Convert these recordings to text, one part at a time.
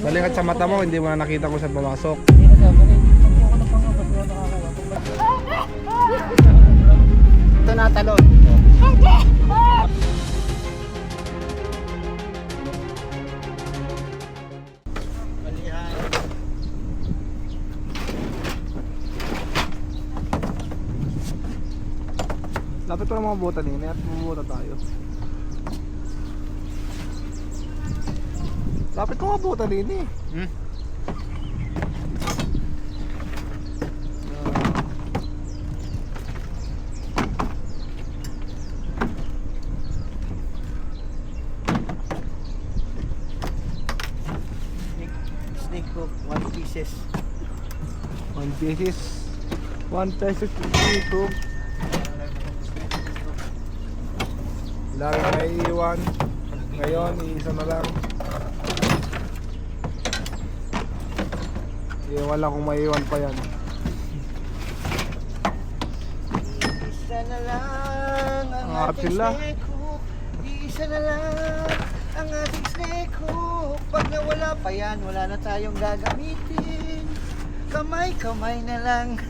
Balikat sa mata mo, hindi mo na nakita kung saan pumasok. Hindi na sabi rin. Pag ako nagpangabas, wala nakakawa. Ito natalon. Balihan. Lapit ko ng mga buta din at mamubuta tayo. Lapit ko mga buta din eh. Snake hook, 1 pieces. 1 pieces. 1 pesos dito. Lagi na iiwan. Ngayon, iisa na lang. Iiwan lang kung maiiwan pa yan. Isa na lang ang Hangat ating sila. snake hook. Isa na lang ang ating snake hook. Pag nawala pa yan, wala na tayong gagamitin. Kamay-kamay na lang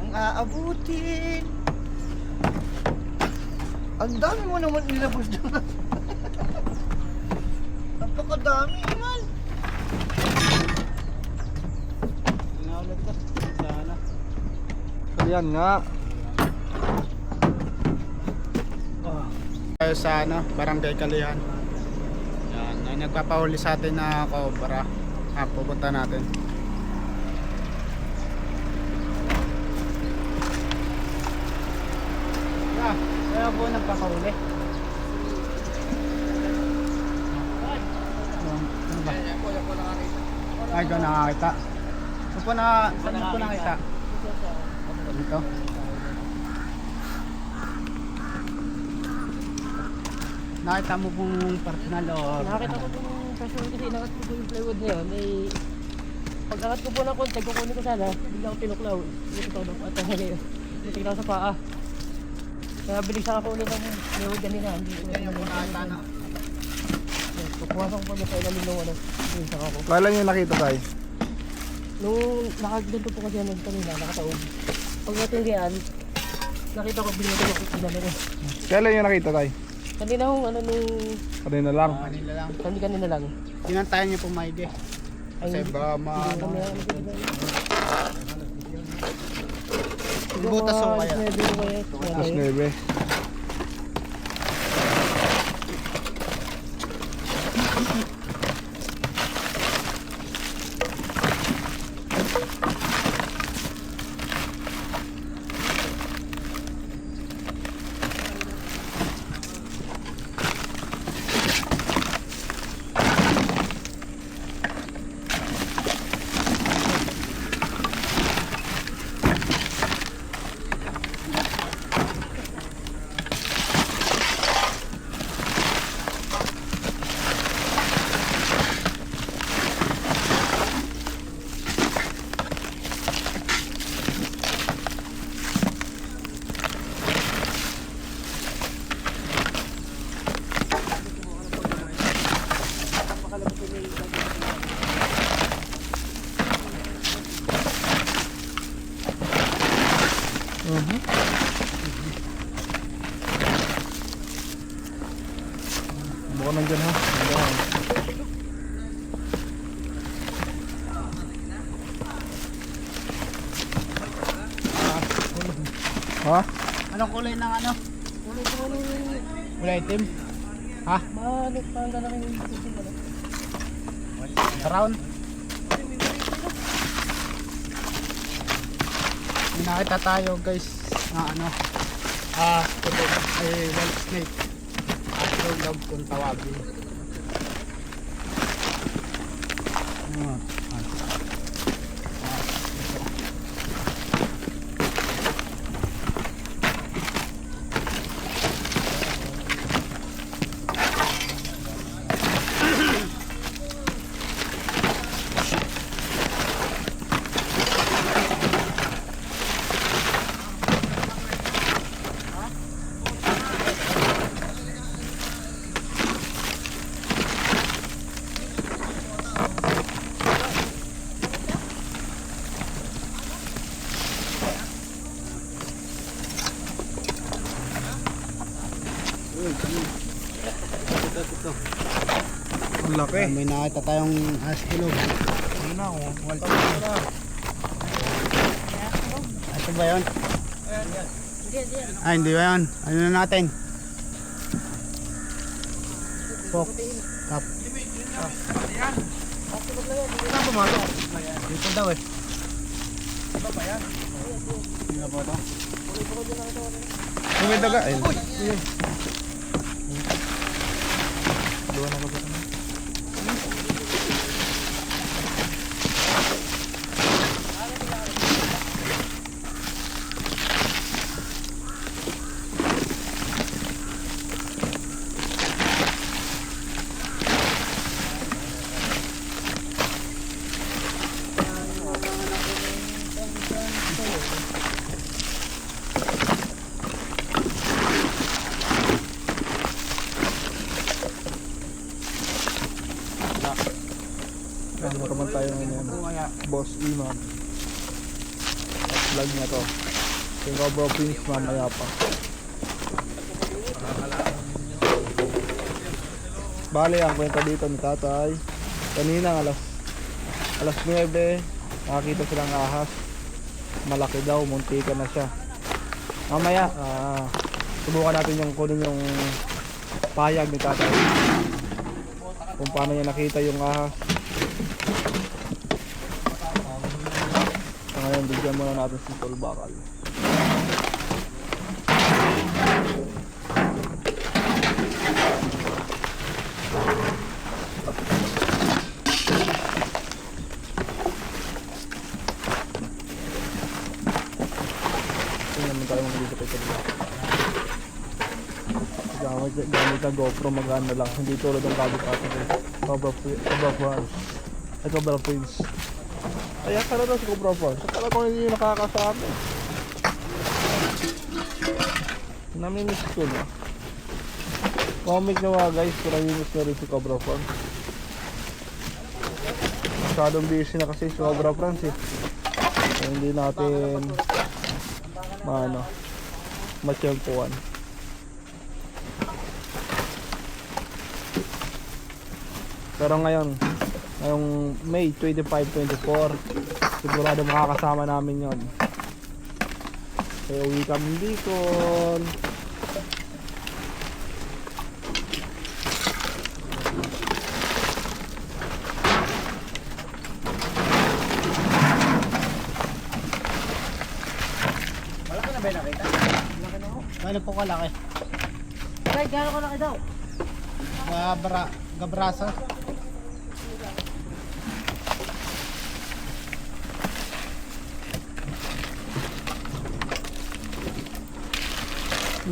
ang aabutin. Ang dami mo naman nilabos doon. Napakadami naman. Pinaulat ka. Sana. Ayan nga. Tayo sa Barangay Kalihan. Yan, ay nagpapahuli sa atin na cobra. Pupunta natin. Kaya po nagpakahuli. Ay, ikaw nakakita. Saan mo po nakita? Dito. Nakita mo pong personal o? Nakakita ko po yung person kasi inakat ko po yung plywood niya. May pag-angat ko po ng konti, kukunin ko sana. Bigla ako tinuklaw. Hindi ko ito at ngayon. Natignan sa paa. Kaya bilisan ako ulit ng plywood kanina. Hindi ko nakita na. Pumasok ko po sa ilalim ng ano. Bilisan ako. Kailan nyo nakita tayo? Nung nakagdan ko po kasi ano kanina, nakataog. Pagdating diyan, nakita ko binigyan ko po sila nila. Kailan nyo nakita tayo? Kanina hong ano nung Kanina lang. Manila lang. kanina lang. Sinantayan niyo po maigi. Kasi ba Butas o kaya? Tapos 9. Baka nandyan ha. Nandyan. Ha? Anong kulay ng ano? Kulay itim? Ha? Malit pa ang ganang yung Brown? May nakita tayo guys na ano tulog ay white snake. Tulog kung tawagin. Ang laki. May nakita tayong astilog. Ayun na, oh. Walta na. Ito ba yun? Hindi. Ay, hindi ba yun? Ano na natin? Fox. Tap. Saan pumasok? Dito daw eh. Sino ba ito? May daga. Ayun. Doon ako ba? Ayan, makaman tayo ngayon. Boss Iman. At vlog niya to. Yung Cobra Prince mamaya pa. Bale, ang kwento dito ni tatay. Kanina alas 9, nakakita silang ahas. Malaki daw, muntika na siya. Mamaya, subukan natin yung kunin yung payag ni tatay. Kung paano niya nakita yung ahas. So ngayon, bigyan muna natin si Tol Bakal. Tingnan naman tayo mga dito kay Tol Bakal. Gamit na GoPro, maganda lang. Hindi tulad ng kabit atin eh. Cobra Prince. Kaya ka na si Cobra Prince. Akala ko hindi yung nakakasama. Namimiss ko na. Comic na mga guys, pero namimiss na rin si Cobra Prince. Masyadong busy na kasi si Cobra Prince eh. So, hindi natin matsyempuan. Pero ngayong May 25, 24, sigurado makakasama namin yon. Kaya uwi kami Bicol. Malaki na ba yung nakita? Ano po kalaki? Ay, gano'n ka laki daw? Gabrasa.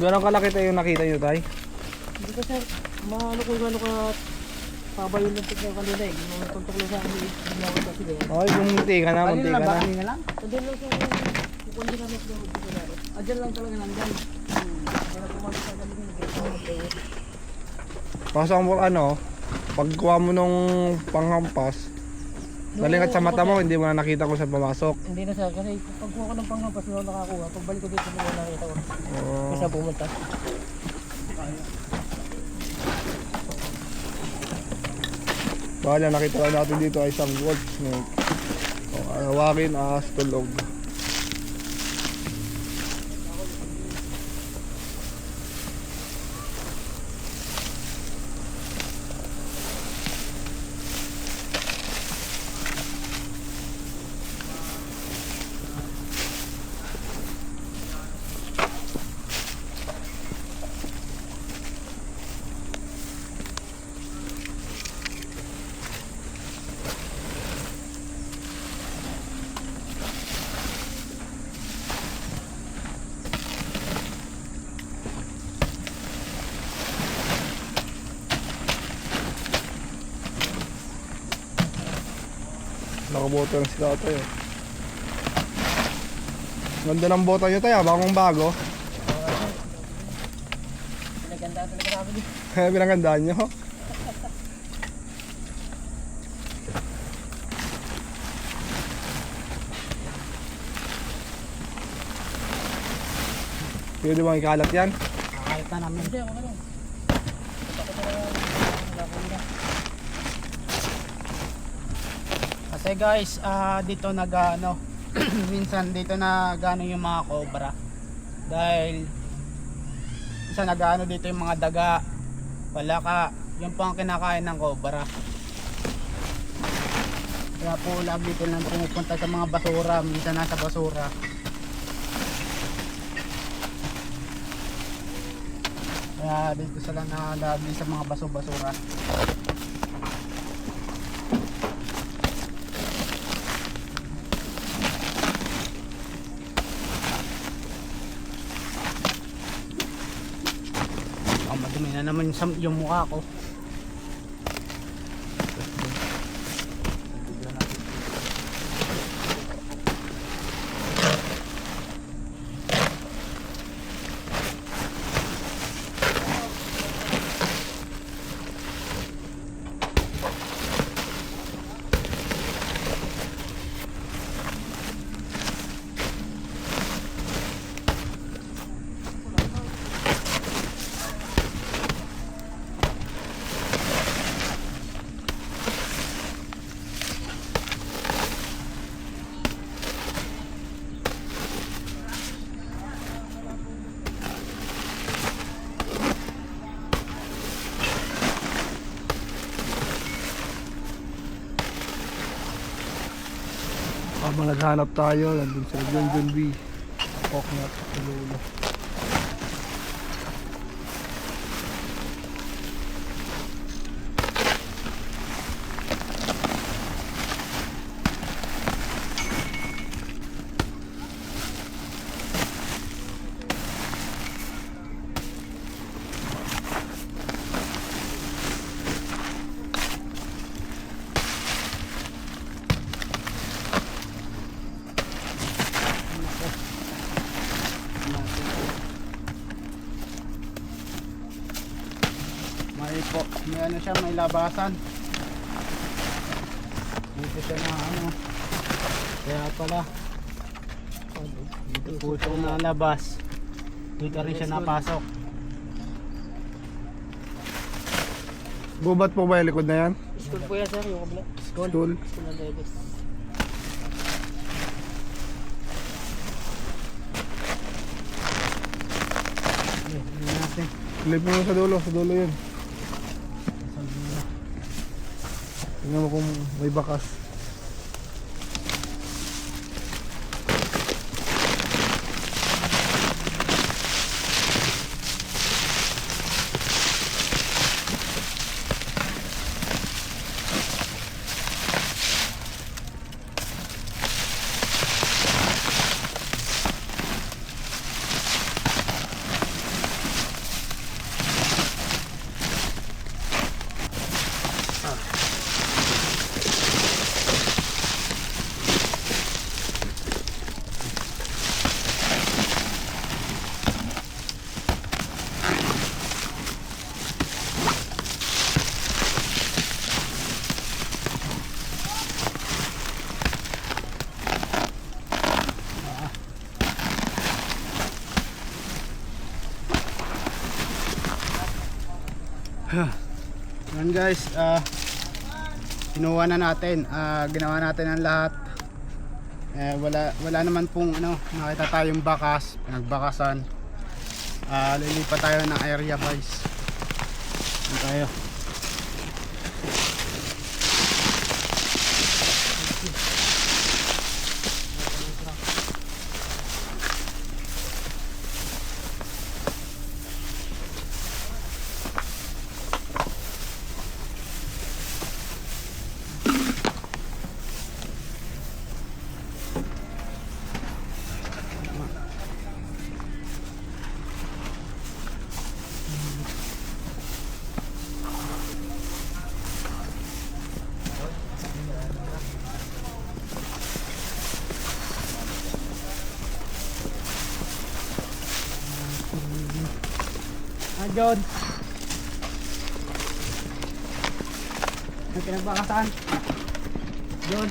Gano'ng kalaki tayo yung nakita nyo tay? Hindi ko sir, maano kung gano'n ka paba yung luntik ng kanina eh. Yung pagtuklo sa akin, hindi ako kasi eh. Okay, kung munti ka na, munti ka na. Kanina lang? Andyan lang siya, kung hindi namin siya magdito. Andyan lang talaga nandyan. Kaya pumasok sa galing yung Kaso pag kuha mo nung panghampas, nalingat sa mata mo, hindi mo na nakita kung saan pumasok. Hindi na sir, kasi pag kuha ko ng panghampas, hindi ako nakakuha. Pagbalik ko dito, hindi ko nakita ko. Oh. Kasi pumunta. Baka nakita lang natin dito ay isang wolf snake. Hawakin, ahas, tulog. Nakaboto lang sila tayo. Ganda ng bota nyo tayo, bagong bago. Pinagandaan talaga namin dito. Kaya pinagandaan nyo. Pwede bang ikalat yan? Kahit na namin. Hindi, ako na lang. Takot na lang. Wala ko na. Kasi guys, dito nagano minsan dito nagano yung mga cobra. Dahil minsan nagano dito yung mga daga, palaka, yun po ang kinakain ng cobra. Kaya po lagi dito lang pumupunta sa mga basura, minsan nasa basura. Kaya dito sila na lagi sa mga basura. Madumi na naman yung mukha ko. Habang naghanap tayo, nandun sa John B. Coconut sa dulo. May ano siya, may labasan. Dito siya na ano. Kaya pala dito po siya nalabas. Dito rin siya napasok. Gubat po ba yung likod na yan? School po yan sir, yung kabila. School? School na Davis. Tingnan natin. Clip mo sa dulo yun. Tingnan mo kung may bakas. Yan guys, kinuha na natin, ginawa natin ang lahat. Wala naman pong ano, nakita tayong bakas, nagbakasan. Lilipat tayo ng area guys. Yan tayo. John, may pinagbakasan. John,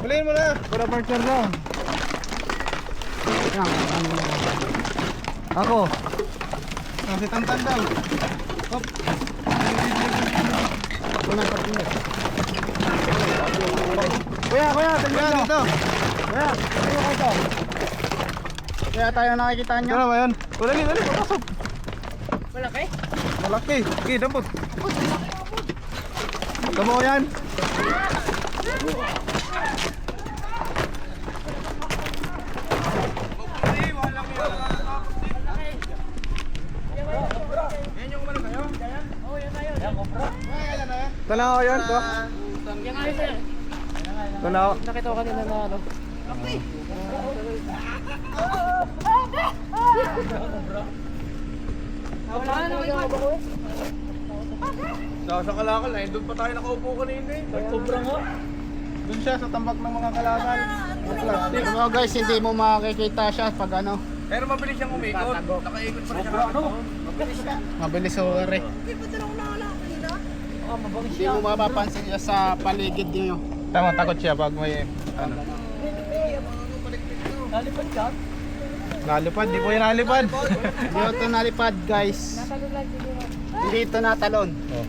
Huliin mo na. Para partner lang. Yan, Ako. Kasi tantan daw. Hop. Una pa tingin. Kuya, Kuya, tingnan mo. dito. Kuya, tingnan mo ito. Kaya tayo nakikita nyo. Tara ba yan? Dali, papasok. Malaki? Malaki. Okay, dampot. Tama ko yan. Tanaw ko yan. Yan nga yun sir. Tanaw. Nakita ko kanina na ano. Wala na naman yun. Sa kalakal eh. Doon pa tayo nakaupo kanina eh. Sobra nga. Doon siya sa tambak ng mga kalakal. Plastic. Ano guys, hindi mo makikita siya pag ano. Pero mabilis siyang umikot. Nakaikot pa rin siya. Mabilis o rin. Oh, mabangis Hindi mo mapapansin siya sa paligid niyo. Tama, takot siya pag may ano. Nalipad ka? Nalipad, di po yan nalipad. Hindi ito nalipad guys. Hindi ito natalon. Oh.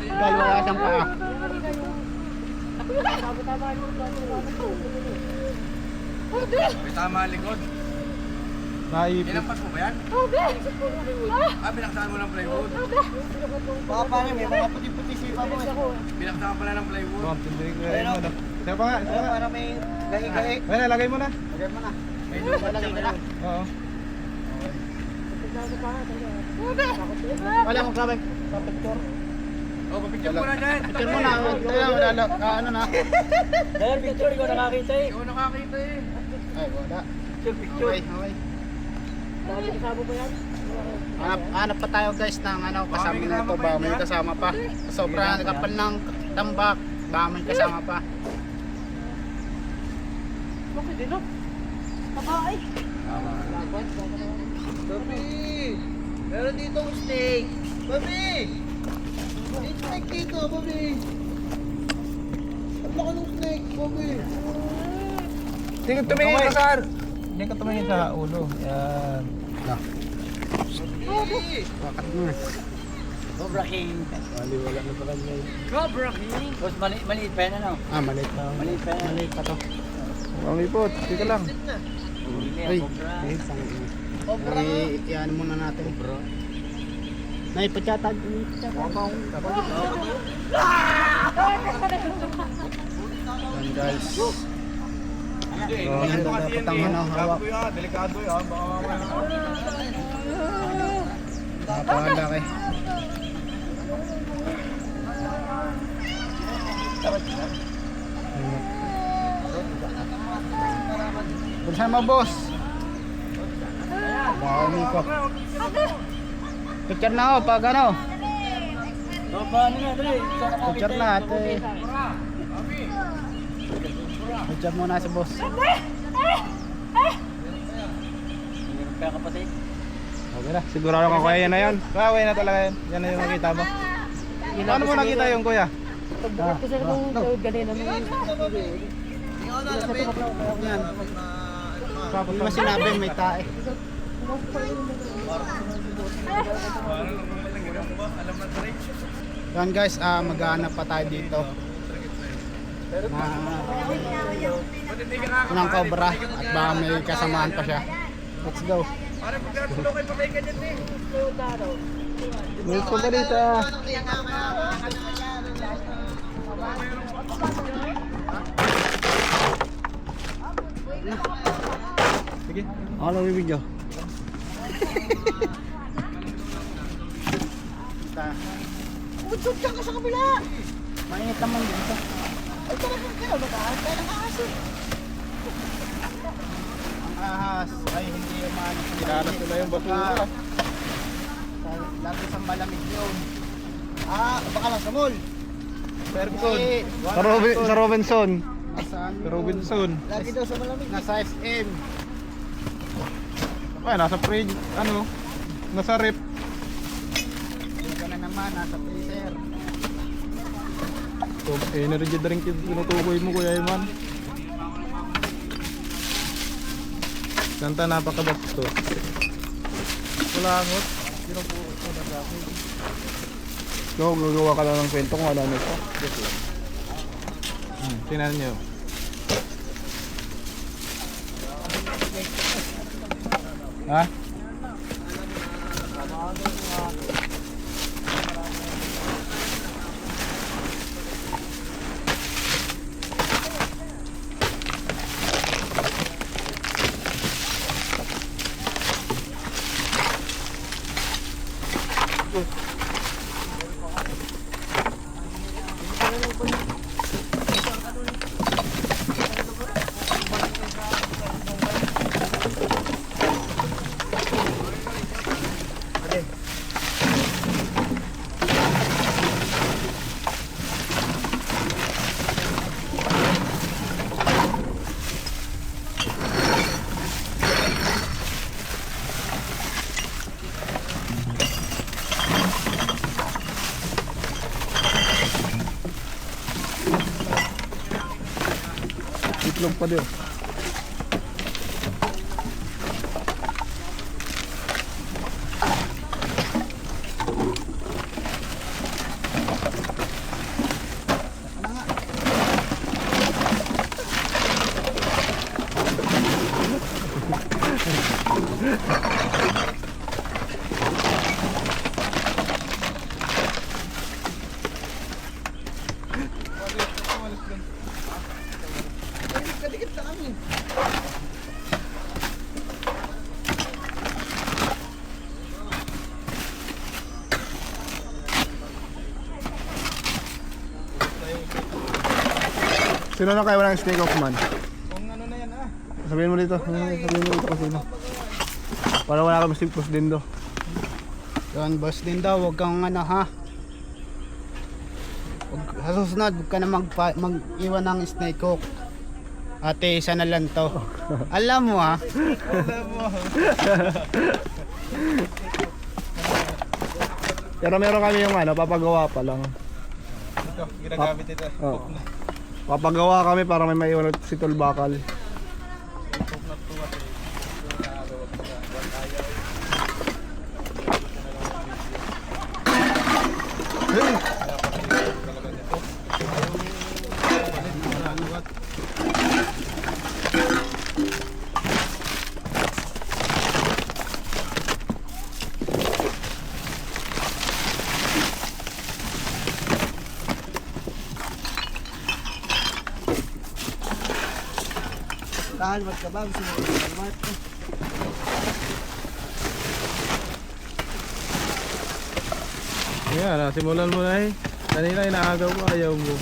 Dahil wala siyang paa. May tama likod. Naipit. Pinampas mo ba yan? Pinaksahan mo ng plywood. Baka paano, may mga puti-puti sipa mo eh. Pinaksahan pala ng plywood. Ito pa nga, ito pa nga. Para may gahi-gahi. Ayun, lagay mo na. Lagay mo na. May lupa Lagay mo na. Oo. Wala mong kabay. Oh, papicture mo na dyan. Picture mo na. Wala. Ano na. Dahil picture, ikaw nakakita eh. Ikaw nakakita eh. Ay, wala. Picture. Okay. Bakit kasama mo yan? Hanap pa tayo guys ng ano, kasama nito ba? May kasama pa. Sobrang kapal ng tambak. Ba may kasama pa. Bakit din oh? Tabaay. Babi! Meron ditong snake! Babi! May snake dito, Babi! Ang laki ng snake, Babi! Hindi ka tumingin ka, Sar. Hindi ka tumingin sa ulo. Yan. Babi! Bakit mo? Cobra King. Wala na pa kanya. Cobra King. Boss, maliit pa yan ano? Maliit pa. Maliit pa yan. Maliit pa to. Ang ipot, tika lang. Ay, iyan muna natin. Naipatsyatag. Yan guys. Yan dapat ang ano, hawak. Delikado yan. Baka mamaya. Napakalaki. Buksan mo boss. Wow, Miko. Picture na ako pag ano. Paano na, dali. Picture na ate. Picture muna si boss. Kaya kapatid. Okay na, sigurado ka kuya yan na yan. Kaway na talaga yan. Yan na yung nakita mo. Paano mo nakita yung kuya? Pagbukat ko sila nung tawid kanina. Yan. Hindi mo sinabi may tae. Yan guys, maghahanap pa tayo dito. Ng cobra at baka may kasamahan pa siya. Let's go. Parang pagkakasulo kayo patay ka dyan eh. May kubalita. Sige. Ako lang video. Utsot ka sa kabila! Mainit naman dito. Ay, talagang kayo, nakahan tayo ng aso. Ang ahas ay hindi umano. Kinalas nila yung basura. Lagi sa malamig yun. Baka lang sa mall. Ferguson. Eh, Sa Robinson. Nasa ano? Sa Robinson. Lagi daw sa malamig. Nasa SM. Ay, nasa fridge. Ano? Nasa rep. Dito na naman, nasa freezer. So, energy drink yung tinutukoy mo, Kuya Iman. Kanta napakabastos. Kulangot. Sino po ito na sa akin? No, gagawa ka lang ng kwento kung ano nito. Tingnan nyo. Ha? Itlog pa din. Kadikit na kami. Sino na kayo walang steak off man? Kung ano na yan Sabihin mo dito. Sabihin mo dito kung sino. Para wala kami steak post din do. Yun, boss din daw, huwag kang ano ha. Sa susunod, huwag ka na mag-iwan ng snake hook. Ate, isa na lang to. Alam mo ha. Pero meron kami yung ano, papagawa pa lang. Ito, ginagamit ito. Oo. Papagawa kami para may maiwan si Tol Bakal. Tahan, mat ka ba? Gusto mo mat? Yan, nasimulan mo na eh. Kanina inaagaw mo, ayaw mo.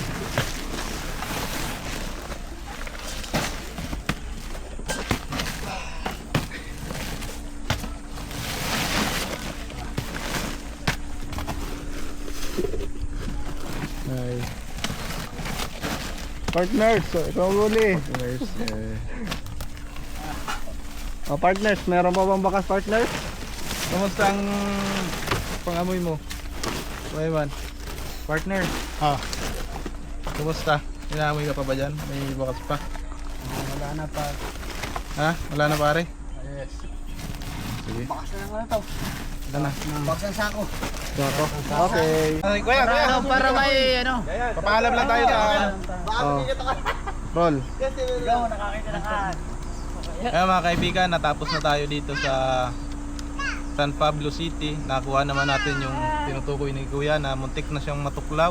Ay. Partners, so ikaw ang huli. Partners, partners, meron pa bang bakas partners? Kamusta ang pangamoy mo? Wayman, partner. Kumusta? Inaamoy ka pa ba dyan? May bakas pa? Wala na pa. Ha? Wala na pare? Yes. Sige. Bakas na lang to. Ito na. Bakas ng sako. Sako. Okay. Ay, kuya, Para may ano. Papaalam lang tayo sa Baka Oh. hindi kita ka. roll. Ikaw, nakakita na ka. Kaya mga kaibigan, natapos na tayo dito sa San Pablo City. Nakuha naman natin yung tinutukoy ni Kuya na muntik na siyang matuklaw.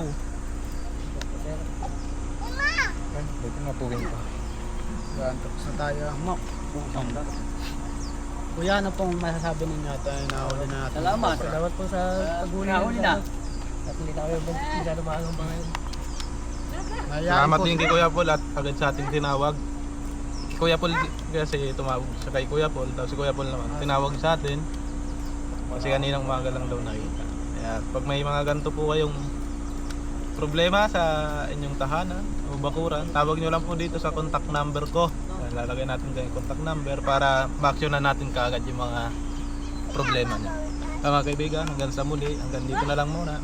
Ito nga tuwing pa. Yan, tapos na tayo. Kuya, ano pong masasabi ninyo ito? Nahuli na natin. Salamat po sa paghuli. Nahuli na. At hindi na kayo masyado maagang mga yun. Salamat din kay Kuya Paul at agad sa ating tinawag. Kuya Paul kasi tumawag siya kay Kuya Paul, tapos si Kuya Paul naman tinawag sa atin. Kasi kaninang umaga lang daw nakita. Kaya pag may mga ganito po kayong problema sa inyong tahanan o bakuran, tawag nyo lang po dito sa contact number ko. Lalagay natin dyan yung contact number para ma-actionan natin kaagad yung mga problema nyo. Mga kaibigan, hanggang sa muli, hanggang dito na lang muna.